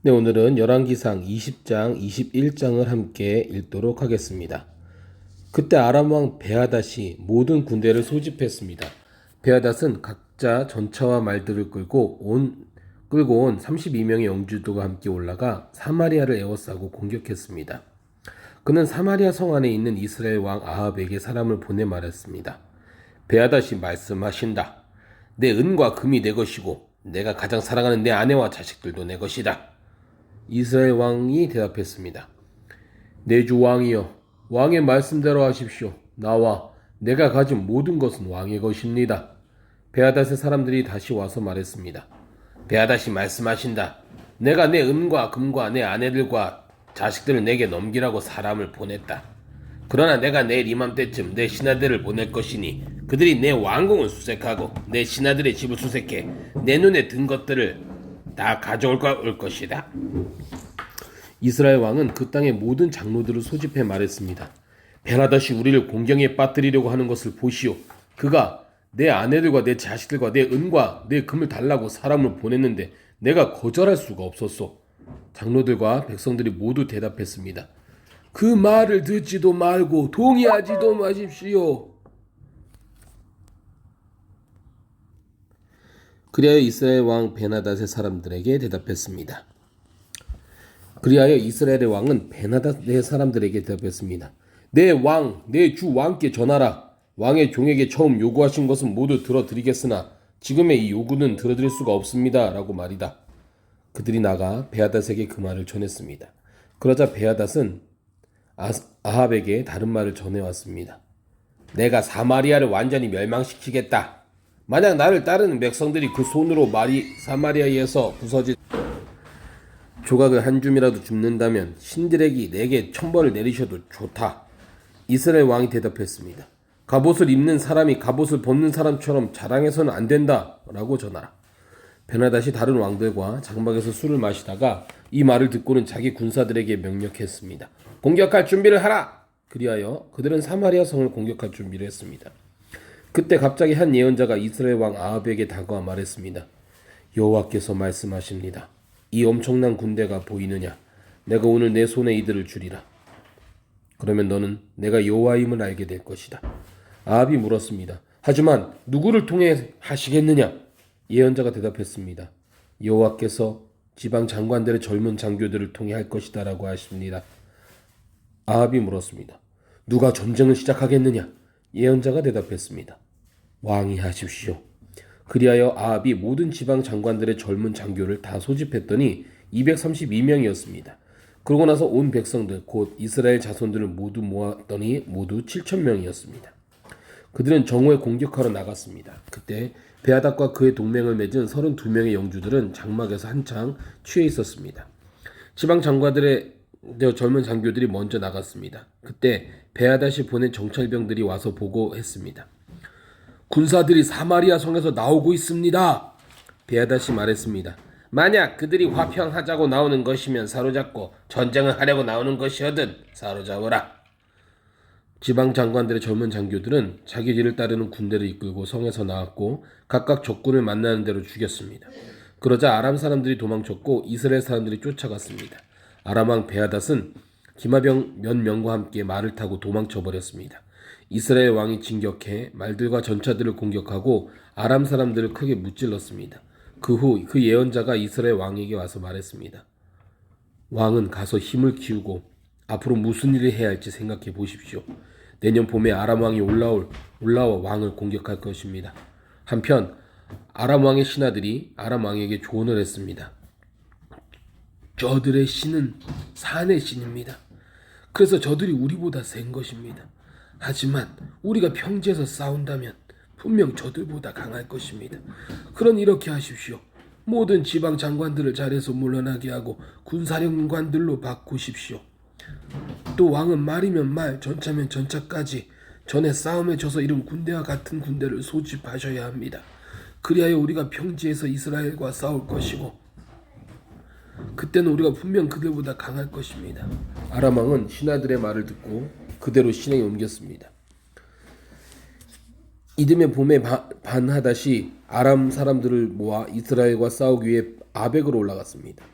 네, 오늘은 열왕기상 20장, 21장을 함께 읽도록 하겠습니다. 그때 아람 왕 베하닷이 모든 군대를 소집했습니다. 베하닷은 각자 전차와 말들을 끌고 온 32명의 영주들과 함께 올라가 사마리아를 에워싸고 공격했습니다. 그는 사마리아 성 안에 있는 이스라엘 왕 아합에게 사람을 보내 말했습니다. 베하닷이 말씀하신다. 내 은과 금이 내 것이고 내가 가장 사랑하는 내 아내와 자식들도 내 것이다. 이스라엘 왕이 대답했습니다. 내 주 왕이여, 왕의 말씀대로 하십시오. 나와 내가 가진 모든 것은 왕의 것입니다. 베하닷의 사람들이 다시 와서 말했습니다. 베하닷이 말씀하신다. 내가 내 은과 금과 내 아내들과 자식들을 내게 넘기라고 사람을 보냈다. 그러나 내가 내일 이맘때쯤 내 신하들을 보낼 것이니 그들이 내 왕궁을 수색하고 내 신하들의 집을 수색해 내 눈에 든 것들을 다 가져올 것이다. 이스라엘 왕은 그 땅의 모든 장로들을 소집해 말했습니다. 베하닷이 우리를 공경에 빠뜨리려고 하는 것을 보시오. 그가 내 아내들과 내 자식들과 내 은과 내 금을 달라고 사람을 보냈는데 내가 거절할 수가 없었소. 장로들과 백성들이 모두 대답했습니다. 그 말을 듣지도 말고 동의하지도 마십시오. 그리하여 이스라엘 왕 베나닷의 사람들에게 대답했습니다. 그리하여 이스라엘의 왕은 베나닷의 사람들에게 대답했습니다. 내 왕, 내 주 왕께 전하라. 왕의 종에게 처음 요구하신 것은 모두 들어드리겠으나 지금의 이 요구는 들어드릴 수가 없습니다. 라고 말이다. 그들이 나가 베하닷에게 그 말을 전했습니다. 그러자 베하닷은 아합에게 다른 말을 전해왔습니다. 내가 사마리아를 완전히 멸망시키겠다. 만약 나를 따르는 백성들이 그 손으로 사마리아에서 부서진 조각을 한 줌이라도 줍는다면 신들에게 내게 천벌을 내리셔도 좋다. 이스라엘 왕이 대답했습니다. 갑옷을 입는 사람이 갑옷을 벗는 사람처럼 자랑해서는 안 된다. 라고 전하라. 베나닷이 다른 왕들과 장막에서 술을 마시다가 이 말을 듣고는 자기 군사들에게 명령했습니다. 공격할 준비를 하라. 그리하여 그들은 사마리아 성을 공격할 준비를 했습니다. 그때 갑자기 한 예언자가 이스라엘 왕 아합에게 다가와 말했습니다. 여호와께서 말씀하십니다. 이 엄청난 군대가 보이느냐? 내가 오늘 내 손에 이들을 주리라. 그러면 너는 내가 여호와임을 알게 될 것이다. 아합이 물었습니다. 하지만 누구를 통해 하시겠느냐? 예언자가 대답했습니다. 여호와께서 지방 장관들의 젊은 장교들을 통해 할 것이다 라고 하십니다. 아합이 물었습니다. 누가 전쟁을 시작하겠느냐? 예언자가 대답했습니다. 왕이 하십시오. 그리하여 아합이 모든 지방 장관들의 젊은 장교를 다 소집했더니 232명이었습니다. 그러고 나서 온 백성들 곧 이스라엘 자손들을 모두 모았더니 모두 7,000명이었습니다. 그들은 정오에 공격하러 나갔습니다. 그때 베하닷과 그의 동맹을 맺은 32명의 영주들은 장막에서 한창 취해 있었습니다. 지방 장관들의 젊은 장교들이 먼저 나갔습니다. 그때 베하닷이 보낸 정찰병들이 와서 보고했습니다. 군사들이 사마리아 성에서 나오고 있습니다. 베하닷이 말했습니다. 만약 그들이 화평하자고 나오는 것이면 사로잡고 전쟁을 하려고 나오는 것이거든 사로잡으라. 지방 장관들의 젊은 장교들은 자기 뒤를 따르는 군대를 이끌고 성에서 나왔고 각각 적군을 만나는 대로 죽였습니다. 그러자 아람 사람들이 도망쳤고 이스라엘 사람들이 쫓아갔습니다. 아람 왕 베하닷은 기마병 몇 명과 함께 말을 타고 도망쳐버렸습니다. 이스라엘 왕이 진격해 말들과 전차들을 공격하고 아람 사람들을 크게 무찔렀습니다. 그 후 그 예언자가 이스라엘 왕에게 와서 말했습니다. 왕은 가서 힘을 키우고 앞으로 무슨 일을 해야 할지 생각해 보십시오. 내년 봄에 아람 왕이 올라와 왕을 공격할 것입니다. 한편 아람 왕의 신하들이 아람 왕에게 조언을 했습니다. 저들의 신은 산의 신입니다. 그래서 저들이 우리보다 센 것입니다. 하지만 우리가 평지에서 싸운다면 분명 저들보다 강할 것입니다. 그러니 이렇게 하십시오. 모든 지방 장관들을 자리에서 물러나게 하고 군사령관들로 바꾸십시오. 또 왕은 말이면 말, 전차면 전차까지 전에 싸움에 져서 이룬 군대와 같은 군대를 소집하셔야 합니다. 그리하여 우리가 평지에서 이스라엘과 싸울 것이고 그때는 우리가 분명 그들보다 강할 것입니다. 아람 왕은 신하들의 말을 듣고 그대로 실행에 옮겼습니다. 이듬해 봄에 반하닷이 아람 사람들을 모아 이스라엘과 싸우기 위해 아벡으로 올라갔습니다.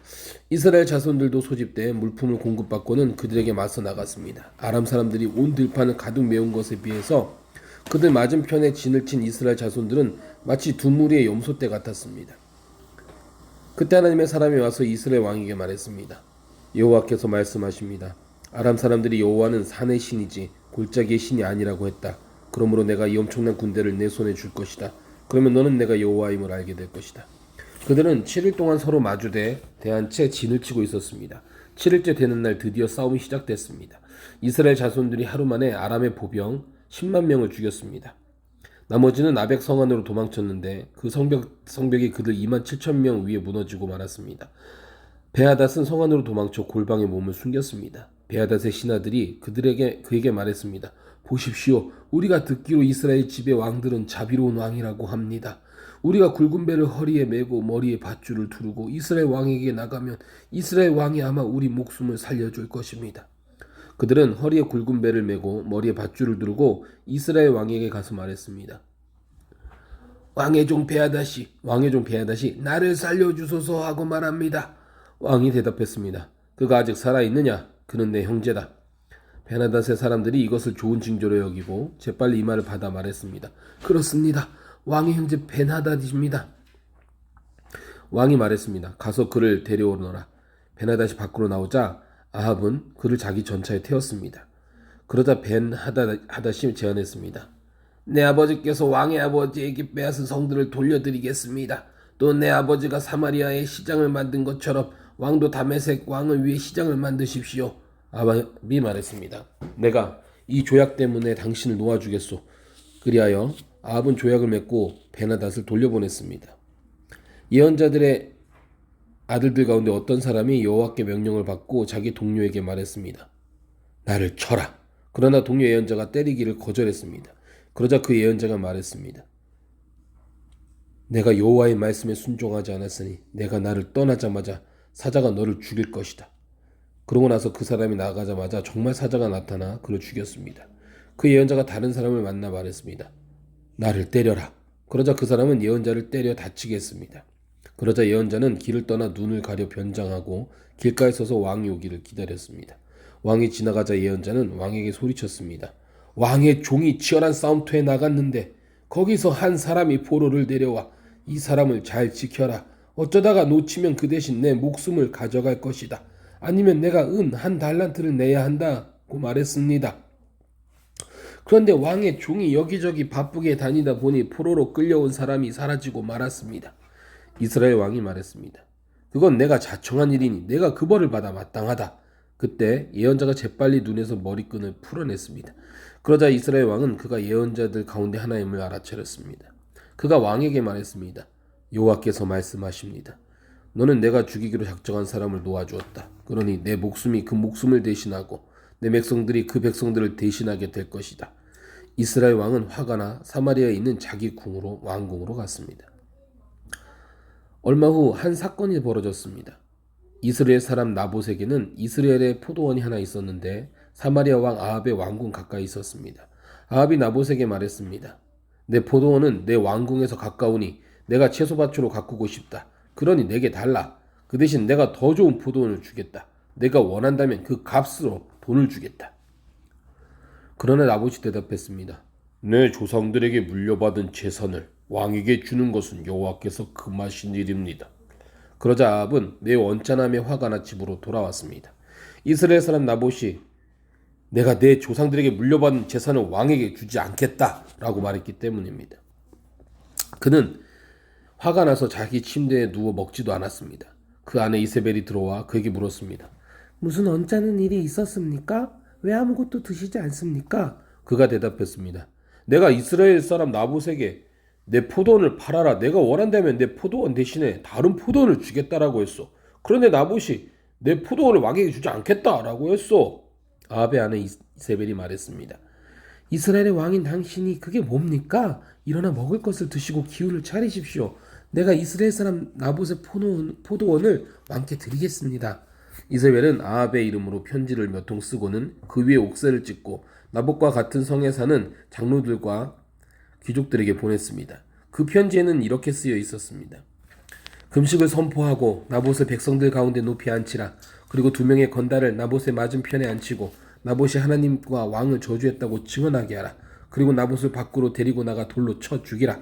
이스라엘 자손들도 소집돼 물품을 공급받고는 그들에게 맞서 나갔습니다. 아람 사람들이 온 들판을 가득 메운 것에 비해서 그들 맞은편에 진을 친 이스라엘 자손들은 마치 두 무리의 염소떼 같았습니다. 그때 하나님의 사람이 와서 이스라엘 왕에게 말했습니다. 여호와께서 말씀하십니다. 아람 사람들이 여호와는 산의 신이지 골짜기의 신이 아니라고 했다. 그러므로 내가 이 엄청난 군대를 내 손에 줄 것이다. 그러면 너는 내가 여호와임을 알게 될 것이다. 그들은 7일 동안 서로 대한 채 진을 치고 있었습니다. 7일째 되는 날 드디어 싸움이 시작됐습니다. 이스라엘 자손들이 하루 만에 아람의 보병 10만 명을 죽였습니다. 나머지는 아벡 성안으로 도망쳤는데 그 성벽이 그들 2만 7천 명 위에 무너지고 말았습니다. 베하닷은 성안으로 도망쳐 골방에 몸을 숨겼습니다. 베하닷의 신하들이 그에게 말했습니다. 보십시오. 우리가 듣기로 이스라엘 집의 왕들은 자비로운 왕이라고 합니다. 우리가 굵은 배를 허리에 메고 머리에 밧줄을 두르고 이스라엘 왕에게 나가면 이스라엘 왕이 아마 우리 목숨을 살려줄 것입니다. 그들은 허리에 굵은 배를 메고 머리에 밧줄을 두르고 이스라엘 왕에게 가서 말했습니다. 왕의 종 베하닷이 나를 살려주소서 하고 말합니다. 왕이 대답했습니다. 그가 아직 살아있느냐? 그는 내 형제다. 베나닷의 사람들이 이것을 좋은 징조로 여기고 재빨리 이 말을 받아 말했습니다. 그렇습니다. 왕의 형제 베나닷입니다. 왕이 말했습니다. 가서 그를 데려오너라. 베나닷이 밖으로 나오자 아합은 그를 자기 전차에 태웠습니다. 그러자 벤하닷이 제안했습니다. 내 아버지께서 왕의 아버지에게 빼앗은 성들을 돌려드리겠습니다. 또 내 아버지가 사마리아에 시장을 만든 것처럼 왕도 다메섹 왕을 위해 시장을 만드십시오. 아합이 말했습니다. 내가 이 조약 때문에 당신을 놓아주겠소. 그리하여 아합은 조약을 맺고 베나닷을 돌려보냈습니다. 예언자들의 아들들 가운데 어떤 사람이 여호와께 명령을 받고 자기 동료에게 말했습니다. 나를 쳐라. 그러나 동료 예언자가 때리기를 거절했습니다. 그러자 그 예언자가 말했습니다. 내가 여호와의 말씀에 순종하지 않았으니 내가 나를 떠나자마자 사자가 너를 죽일 것이다. 그러고 나서 그 사람이 나가자마자 정말 사자가 나타나 그를 죽였습니다. 그 예언자가 다른 사람을 만나 말했습니다. 나를 때려라. 그러자 그 사람은 예언자를 때려 다치게 했습니다. 그러자 예언자는 길을 떠나 눈을 가려 변장하고 길가에 서서 왕이 오기를 기다렸습니다. 왕이 지나가자 예언자는 왕에게 소리쳤습니다. 왕의 종이 치열한 싸움터에 나갔는데 거기서 한 사람이 포로를 데려와 이 사람을 잘 지켜라. 어쩌다가 놓치면 그 대신 내 목숨을 가져갈 것이다. 아니면 내가 은 한 달란트를 내야 한다고 말했습니다. 그런데 왕의 종이 여기저기 바쁘게 다니다 보니 포로로 끌려온 사람이 사라지고 말았습니다. 이스라엘 왕이 말했습니다. 그건 내가 자청한 일이니 내가 그 벌을 받아 마땅하다. 그때 예언자가 재빨리 눈에서 머리끈을 풀어냈습니다. 그러자 이스라엘 왕은 그가 예언자들 가운데 하나임을 알아차렸습니다. 그가 왕에게 말했습니다. 여호와께서 말씀하십니다. 너는 내가 죽이기로 작정한 사람을 놓아주었다. 그러니 내 목숨이 그 목숨을 대신하고 내 백성들이 그 백성들을 대신하게 될 것이다. 이스라엘 왕은 화가 나 사마리아에 있는 자기 왕궁으로 갔습니다. 얼마 후 한 사건이 벌어졌습니다. 이스라엘 사람 나봇에게는 이스라엘에 포도원이 하나 있었는데 사마리아 왕 아합의 왕궁 가까이 있었습니다. 아합이 나봇에게 말했습니다. 내 포도원은 내 왕궁에서 가까우니 내가 채소밭으로 가꾸고 싶다. 그러니 내게 달라. 그 대신 내가 더 좋은 포도원을 주겠다. 내가 원한다면 그 값으로 돈을 주겠다. 그러나 나봇이 대답했습니다. 내 조상들에게 물려받은 재산을 왕에게 주는 것은 여호와께서 금하신 일입니다. 그러자 아합은 매우 언짢음에 화가 나 집으로 돌아왔습니다. 이스라엘 사람 나봇이 내가 내 조상들에게 물려받은 재산을 왕에게 주지 않겠다라고 말했기 때문입니다. 그는 화가 나서 자기 침대에 누워 먹지도 않았습니다. 그 안에 이세벨이 들어와 그에게 물었습니다. 무슨 언짢은 일이 있었습니까? 왜 아무것도 드시지 않습니까? 그가 대답했습니다. 내가 이스라엘 사람 나봇에게 내 포도원을 팔아라. 내가 원한다면 내 포도원 대신에 다른 포도원을 주겠다라고 했어. 그런데 나봇이 내 포도원을 왕에게 주지 않겠다라고 했어. 아합의 아내 이세벨이 말했습니다. 이스라엘의 왕인 당신이 그게 뭡니까? 일어나 먹을 것을 드시고 기운을 차리십시오. 내가 이스라엘 사람 나봇의 포도원을 왕께 드리겠습니다. 이세벨은 아합의 이름으로 편지를 몇 통 쓰고는 그 위에 옥새를 찍고 나봇과 같은 성에 사는 장로들과 귀족들에게 보냈습니다. 그 편지에는 이렇게 쓰여 있었습니다. 금식을 선포하고 나봇을 백성들 가운데 높이 앉히라. 그리고 2명의 건달을 나봇의 맞은편에 앉히고 나봇이 하나님과 왕을 저주했다고 증언하게 하라. 그리고 나봇을 밖으로 데리고 나가 돌로 쳐 죽이라.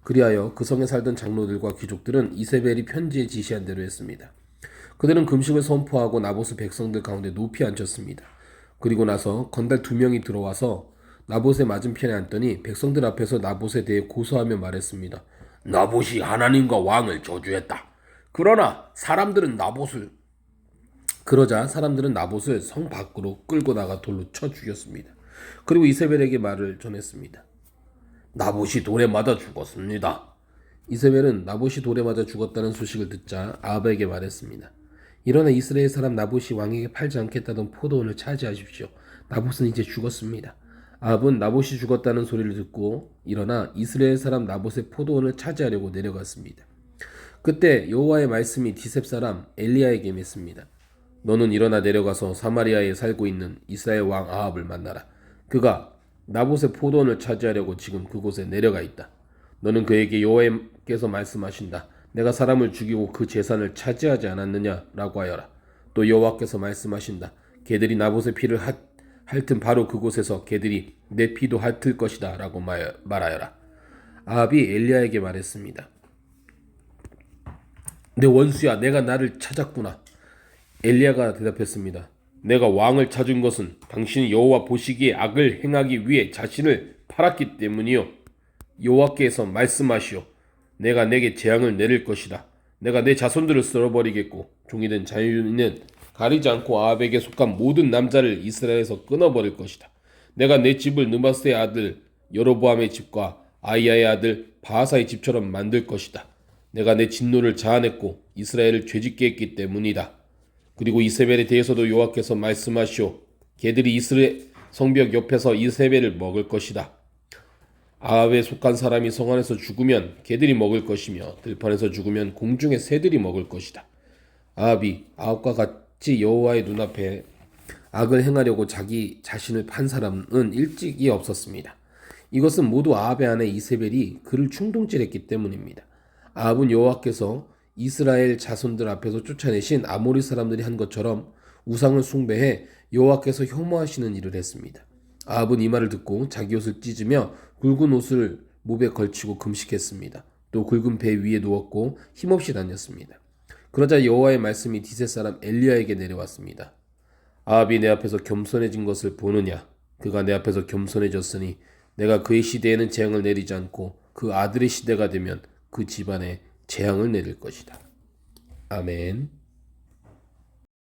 그리하여 그 성에 살던 장로들과 귀족들은 이세벨이 편지에 지시한 대로 했습니다. 그들은 금식을 선포하고 나봇을 백성들 가운데 높이 앉혔습니다. 그리고 나서 건달 2명이 들어와서 나봇의 맞은편에 앉더니 백성들 앞에서 나봇에 대해 고소하며 말했습니다. 나봇이 하나님과 왕을 저주했다. 그러자 사람들은 나봇을 성 밖으로 끌고 나가 돌로 쳐 죽였습니다. 그리고 이세벨에게 말을 전했습니다. 나봇이 돌에 맞아 죽었습니다. 이세벨은 나봇이 돌에 맞아 죽었다는 소식을 듣자 아합에게 말했습니다. 일어나 이스라엘 사람 나봇이 왕에게 팔지 않겠다던 포도원을 차지하십시오. 나봇은 이제 죽었습니다. 아합은 나봇이 죽었다는 소리를 듣고 일어나 이스라엘 사람 나봇의 포도원을 차지하려고 내려갔습니다. 그때 여호와의 말씀이 디셉 사람 엘리야에게 임했습니다. 너는 일어나 내려가서 사마리아에 살고 있는 이스라엘 왕 아합을 만나라. 그가 나봇의 포도원을 차지하려고 지금 그곳에 내려가 있다. 너는 그에게 여호와께서 말씀하신다. 내가 사람을 죽이고 그 재산을 차지하지 않았느냐라고 하여라. 또 여호와께서 말씀하신다. 개들이 나봇의 피를 핥은 바로 그곳에서 개들이 내 피도 핥을 것이다 라고 말하여라. 아합이 엘리야에게 말했습니다. 내 원수야, 내가 나를 찾았구나. 엘리야가 대답했습니다. 내가 왕을 찾은 것은 당신이 여호와 보시기에 악을 행하기 위해 자신을 팔았기 때문이요. 여호와께서 말씀하시오. 내가 내게 재앙을 내릴 것이다. 내가 내 자손들을 쓸어버리겠고 종이든 자유인은 가리지 않고 아합에게 속한 모든 남자를 이스라엘에서 끊어버릴 것이다. 내가 내 집을 느바스의 아들 여로보암의 집과 아이야의 아들 바하사의 집처럼 만들 것이다. 내가 내 진노를 자아냈고 이스라엘을 죄짓게 했기 때문이다. 그리고 이세벨에 대해서도 여호와께서 말씀하시오. 개들이 이스라엘 성벽 옆에서 이세벨을 먹을 것이다. 아합에 속한 사람이 성 안에서 죽으면 개들이 먹을 것이며 들판에서 죽으면 공중의 새들이 먹을 것이다. 아합이 아합과 같이 여호와의 눈앞에 악을 행하려고 자기 자신을 판 사람은 일찍이 없었습니다. 이것은 모두 아합의 아내 이세벨이 그를 충동질했기 때문입니다. 아합은 여호와께서 이스라엘 자손들 앞에서 쫓아내신 아모리 사람들이 한 것처럼 우상을 숭배해 여호와께서 혐오하시는 일을 했습니다. 아합은 이 말을 듣고 자기 옷을 찢으며 굵은 옷을 목에 걸치고 금식했습니다. 또 굵은 배 위에 누웠고 힘없이 다녔습니다. 그러자 여호와의 말씀이 디셋 사람 엘리야에게 내려왔습니다. 아합이 내 앞에서 겸손해진 것을 보느냐? 그가 내 앞에서 겸손해졌으니 내가 그의 시대에는 재앙을 내리지 않고 그 아들의 시대가 되면 그 집안에 재앙을 내릴 것이다. 아멘.